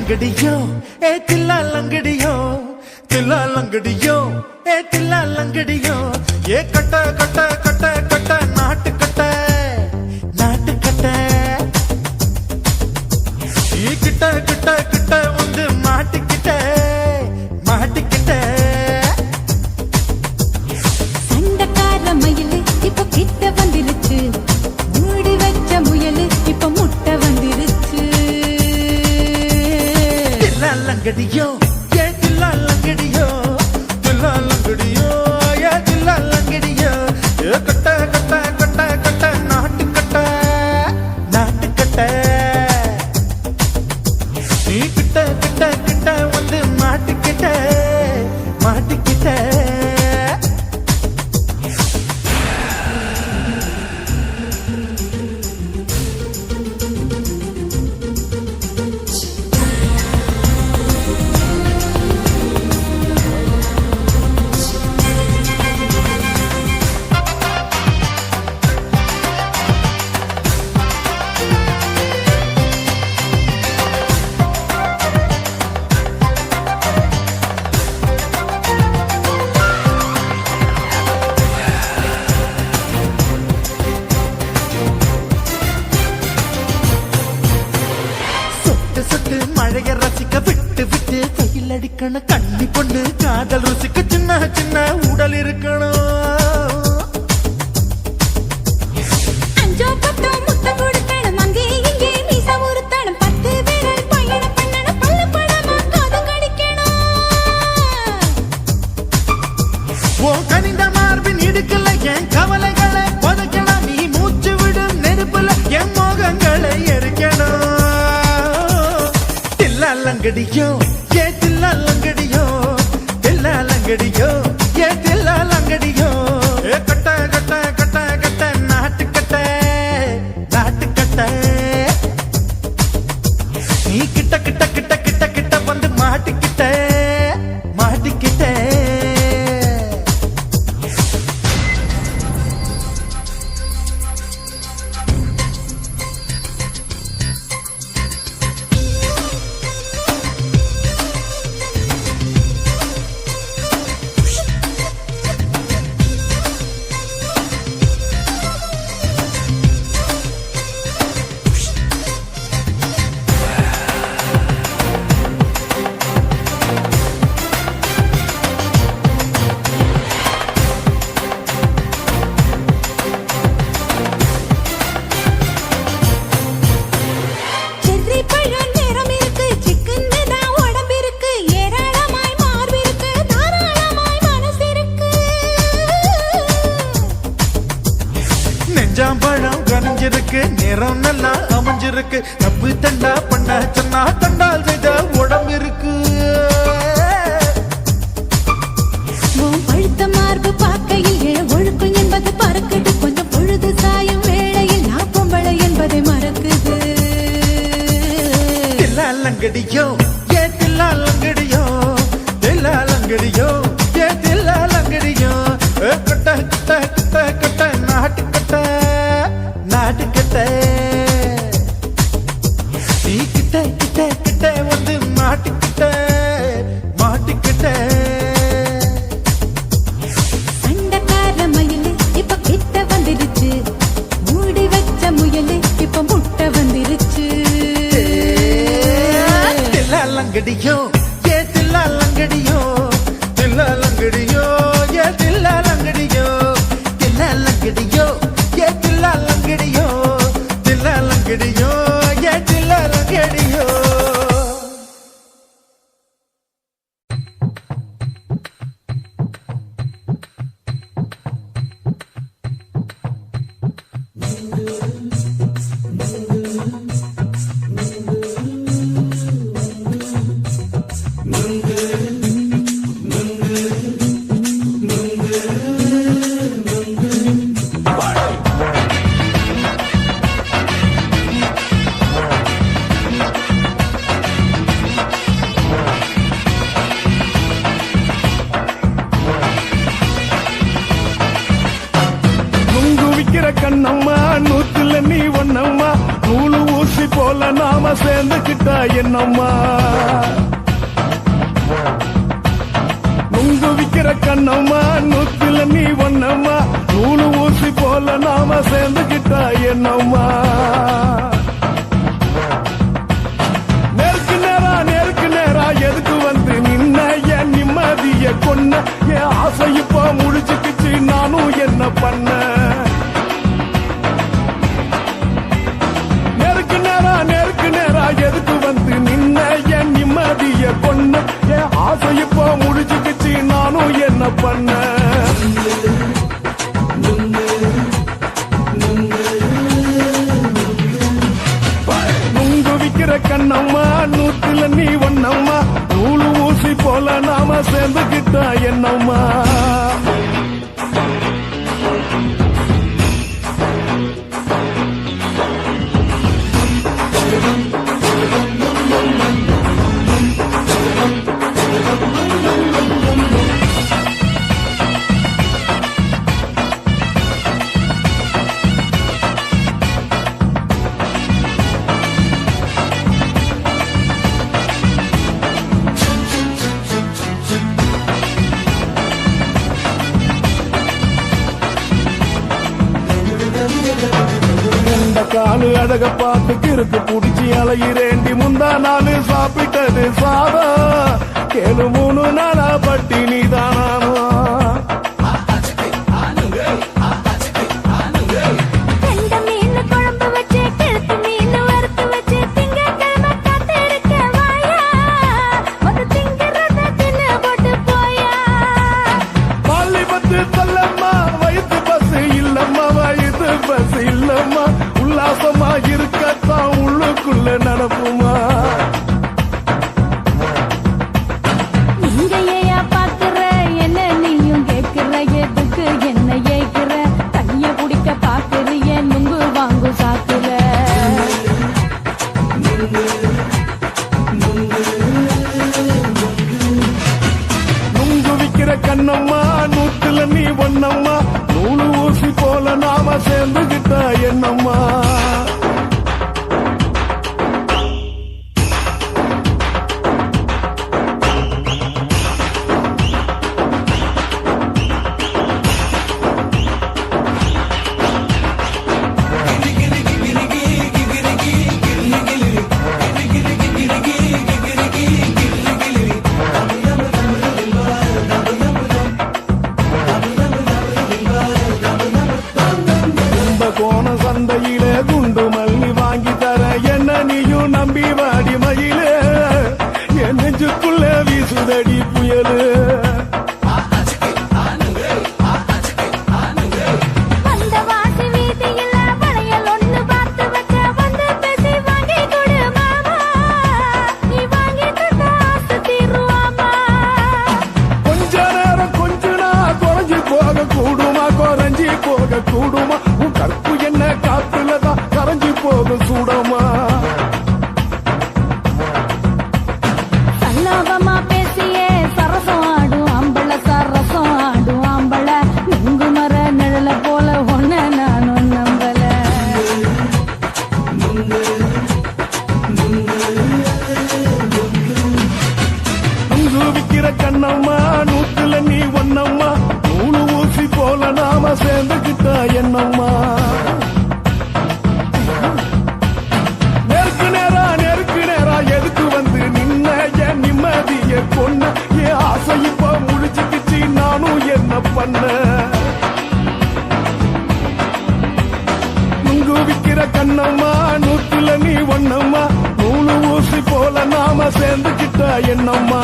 லங்கடியோ ஏ தில்லா லங்கடியோ தில்லா லங்கடியோ ஏ தில்லா லங்கடியோ ஏ கட்ட கட்ட கட்ட கட்ட நாட்டு கட்ட நாட்டு கட்ட ஈ கிட்ட கிட்ட கிட்ட வந்து மாட்டிக்கிட்ட மாட்டிக்கிட்ட சண்டக்கார மயிலு இப்ப கிட்ட வந்துருச்சு மூடி வச்ச முயலு இப்ப முட்டை வந்துருச்சு தில்லா லங்கடியோ ஏ தில்லா லங்கடியோ தில்லா லங்கடியோ ஏ தில்லா லங்கடியோ ஏ கட்ட கட்ட கட்ட கட்ட நாட்டு கட்ட நாட்டு கட்ட நீ கிட்ட கிட்ட கிட்ட வந்து மாட்டிக்கிட்ட மாட்டிக்கிட்ட சொட்டு மழைய ரசிக்க விட்டு விட்டு கையில் அடிக்கணும் கண்ணி பொண்ணு காதல் ருசிக்க சின்ன சின்ன உடல் இருக்கணும் அஞ்சோ பத்தோ முத்தம் கொடுக்கணும் அங்கே இங்கே மீச உறுத்தணும் 10 விரல் பயணம் பண்ணணும் பல்ல படமா காது கடிக்கணும் ஓ கனிந்த மார்பின் இடுக்கல என் கவலைகளை புதைக்கணும் நீ மூச்சு விடும் நெருப்புல என் மோகங்களை எரிக்கணும் லங்கடியோ ஏ தில்லா லங்கடியோ தில்லா லங்கடியோ ஏ தில்லா லங்கடியோ ஏ கட்ட கட்ட கட்ட கட்ட நாட்டு கட்ட நாட்டு கட்ட நீ கிட்ட கிட்ட கிட்ட கிட்ட கிட்ட வந்து மாட்டிக்கிட்ட மாட்டிக்கிட்ட பழம் கனிஞ்சிருக்கு நிறம் நல்லா அமைஞ்சிருக்கு தப்பு தண்டா பண்ண சொன்னா தண்டால் செய்த உடம்பு இருக்கு பழுத்த மார்பு பார்க்கையில் ஒழுக்கம் என்பது பறக்குது கொஞ்சம் பொழுது சாயும் வேளையில் நான் பொம்பளை என்பதை மறக்குது தில்லா லங்கடியோ ஏ தில்லா லங்கடியோ தில்லா லங்கடியோ ஏ தில்லா லங்கடியோ கட்ட கட்ட கட்ட கட்ட நாட்டு கட்ட நாட்டு கட்ட நீ கிட்ட கிட்ட கிட்ட வந்து மாட்டிக்கிட்ட மாட்டிக்கிட்ட சண்டக்கார மயிலு இப்ப கிட்ட வந்துருச்சு மூடி வச்ச முயலு இப்ப முட்டை வந்துருச்சு தில்லா லங்கடியோ ஏ தில்லா லங்கடியோ தில்லா லங்கடியோ ஏ தில்லா லங்கடியோ தில்லா லங்கடியோ ஏ தில்லா லங்கடியோ தில்லா லங்கடியோ ஏ தில்லா லங்கடியோ கண்ணம்மா நூத்துல நீ ஒன்னம்மா நூலு ஊசி போல நாம சேர்ந்துக்கிட்டா என்னம்மா நுங்கு விக்கிற கண்ணம்மா நூத்துல நீ ஒன்னம்மா நூலு ஊசி போல நாம சேர்ந்துக்கிட்டா என்னம்மா நேருக்கு நேரா எதுக்கு வந்து நின்ன என் நிம்மதிய கொன்ன என் ஆசை இப்ப முடிச்சுக்கிச்சு நானும் என்ன பண்ண நேருக்கு நேரா எதுக்கு வந்து நின்ன என் நிம்மதிய கொன்ன என் ஆசை இப்ப முடிச்சுக்கிச்சு நானும் என்ன பண்ண நுங்கு விக்கிற கண்ணம்மா நூத்துல நீ ஒன்னம்மா நூலு ஊசி போல நாம சேர்ந்துக்கிட்டா என்னம்மா காலு அழக பார்த்து கிறுக்கு புடிச்சு அலையிறேண்டி முந்தா நாலு சாப்பிட்டது சாதம் கேளு 3 நாளா பட்டினி தானானோ உல்லாசமா இருக்கத்தான் உள்ளுக்குள்ள நடப்புமா நீங்க ஏயா பாக்குற என்ன நீயும் கேக்குற எதுக்கு என்ன ஏக்குற கைய குடிக்க பாக்குறிய நுங்கு வாங்கு சாக்குற நுங்கு விக்கிற கண்ணம்மா நூத்துல நீ ஒன்னம்மா நூலு ஊசி போல நாம சேர்ந்துகிட்டா என்னம்மா கோண சந்தையில குண்டு மல்லி வாங்கி தர என்ன நீயும் நம்பி வாடி மயிலே என் நெஞ்சுக்குள்ள வீசுதடி புயலு கொஞ்ச நேரம் கொஞ்ச நாள் குறைஞ்சி போக கூடுமா குறைஞ்சி போக கூடுமா உன் கற்பு என்ன காத்துலதான் கரைஞ்சி போக சூடமா சல்லாபமா பேசியே சரசம் ஆடும் ஆம்பள சரசம் ஆடும் ஆம்பள நுங்கு மர நிழல போல ஒன்ன நானும் நம்பல நுங்கு விக்கிற கண்ணம்மா நூத்துல நீ ஒன்னம்மா நூலு ஊசி போல நாம சேர்ந்துக்கிட்டா என்னம்மா நேருக்கு நேரா எதுக்கு வந்து நின்ன என் நிம்மதிய கொன்ன என் ஆசை இப்ப முடிச்சுக்கிச்சு நானும் என்ன பண்ண நுங்கு விக்கிற கண்ணம்மா நூத்துல நீ ஒன்னம்மா நூலு ஊசி போல நாம சேர்ந்துக்கிட்டா என்னம்மா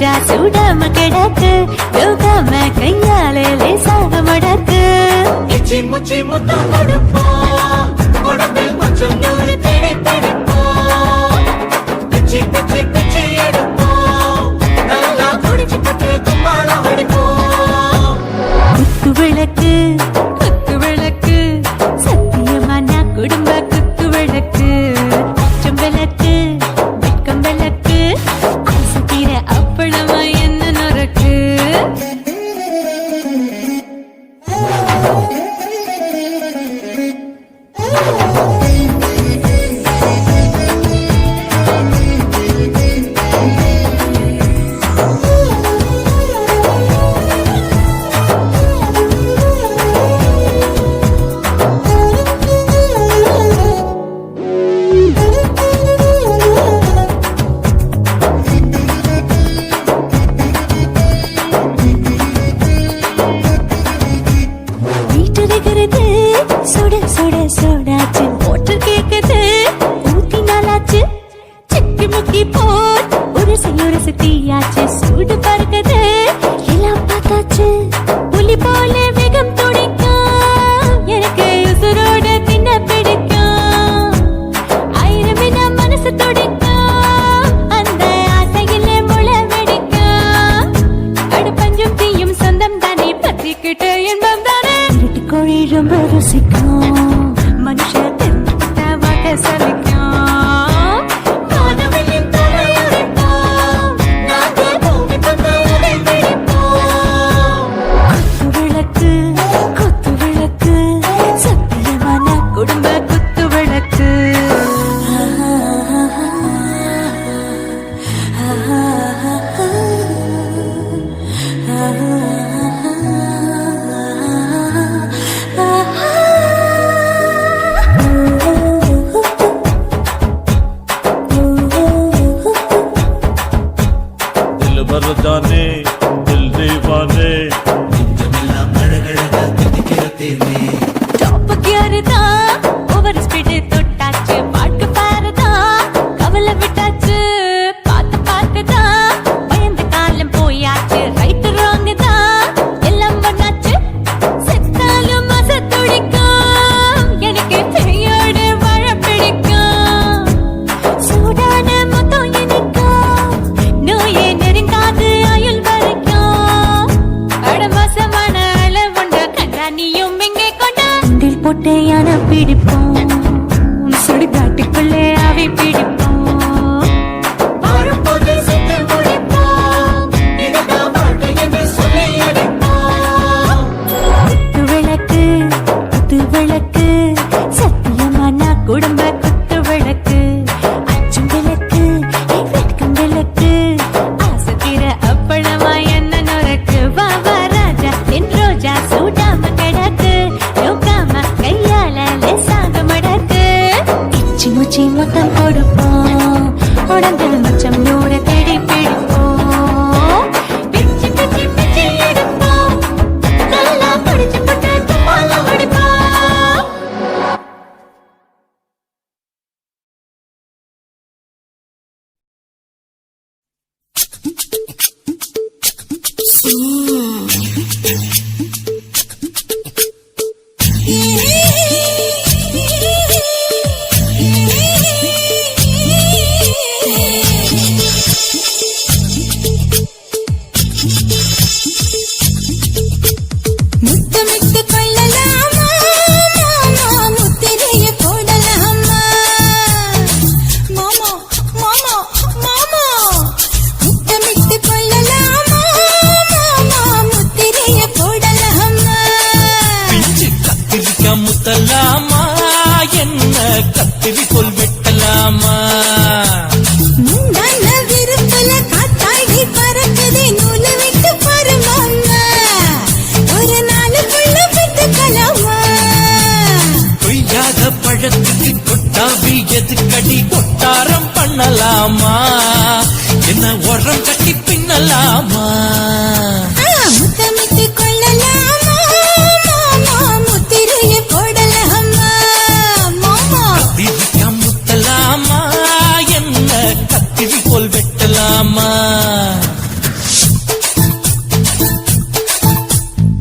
ரோஜா சூடாம கிடக்கு யோகாம கையாலே லேசாக மடக்கு இச்சி முச்சி முத்தம் கொடுப்போம் உடம்பில் கொஞ்சம் நூறு தேடி பிடிப்போம் பிச்சி பிச்சி பிச்சி எடுப்போம் நல்லா குடிச்சு பட்டு கும்பாலம் அடிப்போம் குத்து விளக்கு குத்து விளக்கு சத்தியமான குடும்ப குத்து விளக்கு பச்சம் விளக்கு வெட்கம் விளக்கு ஆசை தீர அப்பளமா என்ன நொறுக்கு வீட்டிருக்கிறது சுட சுட சோடாச்சு மோட்டர் கேக்குது ஊத்தி நாளாச்சு சிக்கி முக்கி போல் ஒரு தீயாச்சு சூடு பறக்குது எல்லாம் பார்த்தாச்சு புலி போல வேகம் துடிக்கும் எனக்கு உசுரோட தின்ன பிடிக்கும் ஆயிரம் என்ன மனசு துடிக்கும் அந்த ஆசையிலே முளை வெடிக்கும் அடுப்பஞ்சும் தீயும் சொந்தம் தானே பத்திக்கிட்டு இன்பம் தானே கோழி ரொம்ப ருசிக்கும் மனுஷ தெரிஞ்சுக்கிட்ட வாக்க சலிக்கும் காதலின் தலையுடைப்போம் நாங்கள் பூமி பந்து உடை பிடிப்போம் குத்து விளக்கு சத்தியமான குடும்ப குத்து விளக்கு दिल भर जाने दिल दीवाने நெஞ்சமெல்லாம் அழகழகா தித்திக்கிறதேனே டாப் கியர் தான் ஓவர் ஸ்பீடு தொட்டாச்சு பாட்டு பாருதான் கவலை விட்டாச்சு பார்த்து தான் பயந்த காலம் போயாச்சு ரைட் ராங் தான் எல்லாம் பண்ணாச்சு செத்தாலும் மச துடிக்கும் எனக்கு பெரியோடு வாழ பிடிக்கும் சூடான மொத்தம் எனக்கும் நோயே நெருங்காது ஆயுள் வரைக்கும் அடமோசமான அளவுண்ட கண்டானியும் இங்கே கொண்ட உண்டில் போட்டு யானை பிடிப்போம் சுடுகாட்டுக்குள்ளே அவை பிடிப்போம் வரும்போது சுத்தி முடிப்போம் இதுதான் வாழ்க்கை என்று சொல்லி அடிப்போம் குத்து விளக்கு சத்தியமான குடும்ப குத்து விளக்கு அச்சும் விளக்கு வெட்கம் விளக்கு ஆசை தீர அப்பளமா என்ன நொறுக்கு வா வா ராஜா என் ரோஜா சூடாம கிடக்கு யோகாம கையால லேசாக மடக்கு இச்சி முச்சி மொத்தம் கொடுப்போம் உடம்பில் மச்சம் நூறு தேடி பிடிப்போம் பிச்சி பிச்சி பிச்சி எடுப்போம் நல்லா படிச்சு போட்டு கும்பாலம் அடிப்போம் முத்தமிட்டு கொள்ளலாமா மாமா முத்திரைய போடலாமா மாமா மாமா மாமா முத்தமிட்டு கொள்ளலாமா மாமா முத்திரைய போடலாமா பிஞ்சு கத்திரிக்கா முத்தலாமா என்ன கத்திரிக்கோல் வெட்டலாமா முந்தான விருப்பல காத்தாடி பறக்குதே நூலை விட்டு பாரு மாமா ஒரு நாளுக்குள்ள விட்டுக்கலாமா கொய்யாத பழத்துக்கு கொட்டாவி எதுக்கடி கொட்டாரம் பண்ணலாமா என்ன உரம் கட்டி பின்னலாமா முத்தமிட்டு கொள்ளலாமா மாமா முத்திரைய போடலாமா மாமா கத்திரிக்கா முத்தலாமா என்ன கத்திரிக்கோல் வெட்டலாமா